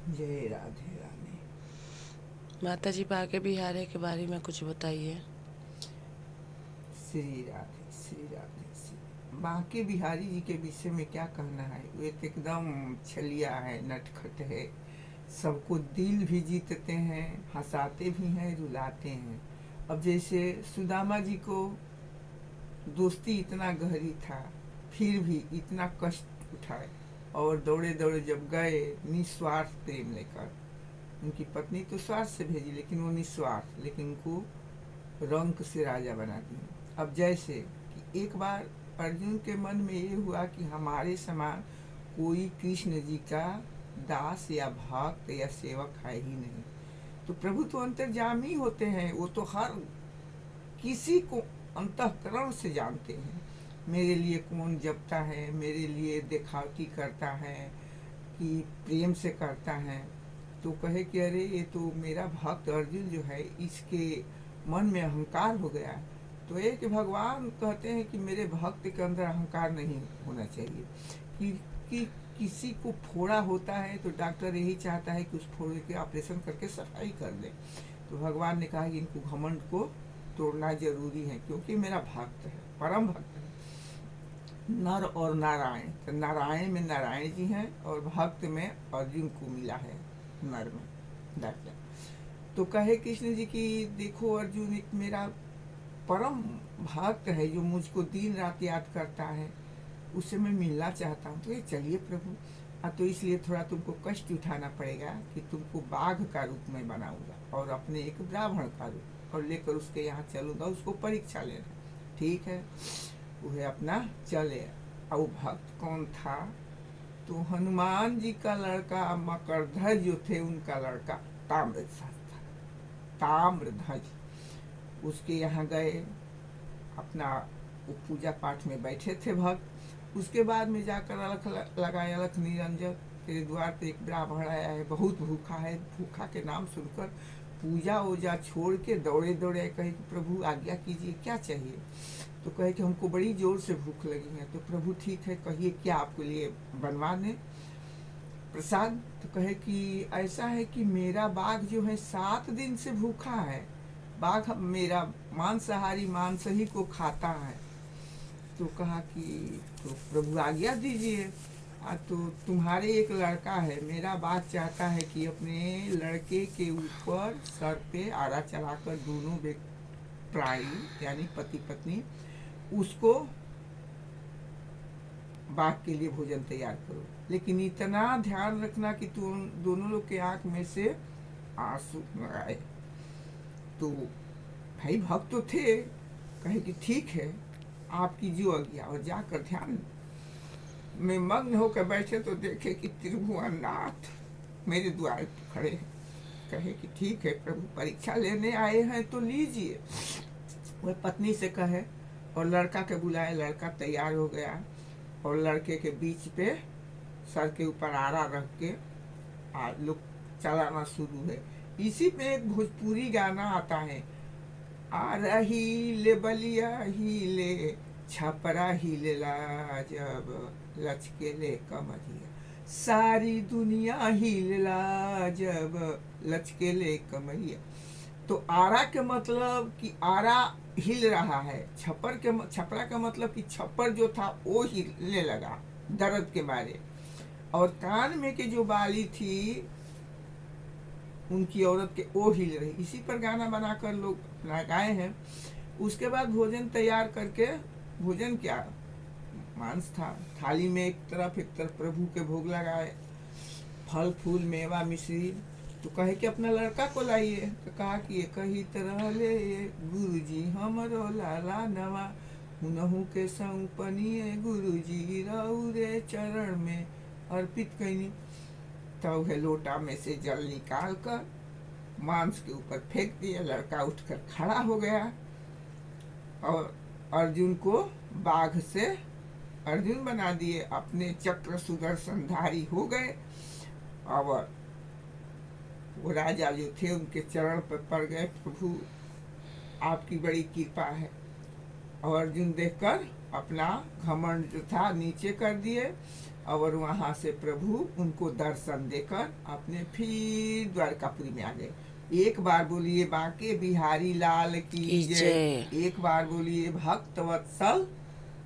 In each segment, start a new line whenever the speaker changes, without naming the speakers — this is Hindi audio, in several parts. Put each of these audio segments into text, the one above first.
जय राधे रानी।
माता जी बाके बिहारी के बारे में कुछ बताइए।
श्री राधे श्री राधे श्री। बांके बिहारी जी के विषय में क्या कहना है। वे तो एकदम छलिया है, नटखट है, सबको दिल भी जीतते हैं, हंसाते भी हैं, रुलाते हैं। अब जैसे सुदामा जी को दोस्ती इतना गहरी था, फिर भी इतना कष्ट उठाए और दौड़े दौड़े जब गए निस्वार्थ प्रेम लेकर। उनकी पत्नी तो स्वार्थ से भेजी, लेकिन वो निस्वार्थ, लेकिन उनको रंक से राजा बना दिए। अब जैसे कि एक बार अर्जुन के मन में ये हुआ कि हमारे समान कोई कृष्ण जी का दास या भक्त या सेवक है ही नहीं। तो प्रभु तो अंतर्यामी होते हैं, वो तो हर किसी को अंतःकरण से जानते हैं। मेरे लिए कौन जपता है, मेरे लिए दिखावटी करता है कि प्रेम से करता है। तो कहे कि अरे ये तो मेरा भक्त अर्जुन जो है, इसके मन में अहंकार हो गया। तो एक भगवान कहते हैं कि मेरे भक्त के अंदर अहंकार नहीं होना चाहिए। कि किसी को फोड़ा होता है तो डॉक्टर यही चाहता है कि उस फोड़े के ऑपरेशन करके सफाई कर दे। तो भगवान ने कहा कि इनको घमंड को तोड़ना जरूरी है, क्योंकि मेरा भक्त है, परम भक्त है। नर और नारायण, तो नारायण में नारायण जी हैं और भक्त में अर्जुन को मिला है, नर में दर्जा। तो कहे कृष्ण जी की देखो अर्जुन एक मेरा परम भक्त है जो मुझको दिन रात याद करता है, उससे मैं मिलना चाहता हूँ। तो ये चलिए प्रभु, तो इसलिए थोड़ा तुमको कष्ट उठाना पड़ेगा कि तुमको बाघ का रूप में बनाऊंगा और अपने एक ब्राह्मण का रूप और लेकर उसके यहाँ चलूंगा, उसको परीक्षा लेना। ठीक है, वह अपना चले। और भक्त कौन था? तो हनुमान जी का लड़का मकरध्वज जो थे, उनका लड़का ताम्रध्वज था। ताम्रध्वज उसके यहाँ गए, अपना वो पूजा पाठ में बैठे थे भक्त। उसके बाद में जाकर अलख लगाए, अलख निरंजन तेरे द्वार पे एक ब्राह्मण आया है, बहुत भूखा है। भूखा के नाम सुनकर पूजा वूजा छोड़ के दौड़े दौड़े कहे कि प्रभु आज्ञा कीजिए, क्या चाहिए? तो कहे कि हमको बड़ी जोर से भूख लगी है। तो प्रभु ठीक है, कहिए क्या आपके लिए बनवा दें प्रसाद? तो कहे कि ऐसा है कि मेरा बाघ जो है 7 दिन से भूखा है। बाघ मेरा मांसाहारी मांस ही को खाता है। तो कहा कि तो प्रभु आज्ञा दीजिए। तो तुम्हारे एक लड़का है, मेरा बाघ चाहता है कि अपने लड़के के ऊपर सर पे आरा चढ़ाकर दोनों प्राणी यानी पति पत्नी उसको बाघ के लिए भोजन तैयार करो, लेकिन इतना ध्यान रखना कि तुम दोनों लोग के आंख में से आंसू न आए। तो भाई भक्त तो थे, कहे कि ठीक है आपकी जो आज्ञा। और जाकर ध्यान में मग्न होकर बैठे तो देखे कि त्रिभुवननाथ मेरे द्वार पर खड़े हैं। कहे कि ठीक है प्रभु, परीक्षा लेने आए हैं तो लीजिए। वह पत्नी से कहे और लड़का के बुलाए। लड़का तैयार हो गया और लड़के के बीच पे सर के ऊपर आरा रख के लोग चलाना शुरू है। इसी पे एक भोजपुरी गाना आता है, आ रही ले बलिया ही ले, छपरा ही ले ला, जब लचके ले कमरिया, सारी दुनिया ही ले ला, जब लचके ले कमरिया। तो आरा के मतलब कि आरा हिल रहा है, छपरा का मतलब कि छप्पर जो था वो हिलने लगा दर्द के मारे। और कान में के जो बाली थी उनकी औरत के वो हिल रही। इसी पर गाना बनाकर लोग अपना गाए हैं। उसके बाद भोजन तैयार करके, भोजन क्या मांस था, थाली में एक तरफ प्रभु के भोग लगाए, फल फूल मेवा मिश्री। तो कहे कि अपना लड़का को लाइए। तो कहा कि एक ही तरह ले गुरु जी हमरो लाला नवा, हुनहु के संग पनिए गुरु जी रौरे चरण में अर्पित कैनी। तब है लोटा में से जल निकाल कर मांस के ऊपर फेंक दिया। लड़का उठकर खड़ा हो गया और अर्जुन को बाघ से अर्जुन बना दिए, अपने चक्र सुदर्शनधारी हो गए। और वो राजा जो थे उनके चरण पर पड़ गए, प्रभु आपकी बड़ी कृपा है। और अर्जुन देखकर अपना घमंड जो था नीचे कर दिए और वहां से प्रभु उनको दर्शन देकर अपने फिर द्वारकापुरी में आ गए। एक बार बोलिए बांके बिहारी लाल की जय।
जय।
एक बार बोलिए भक्तवत्सल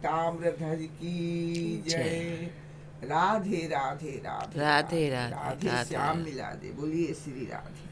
ताम्रध्वज की जय। राधे राधे राधे
राधे राधे
राधे
राधे।
श्याम मिला दे। बोलिए श्री राधे।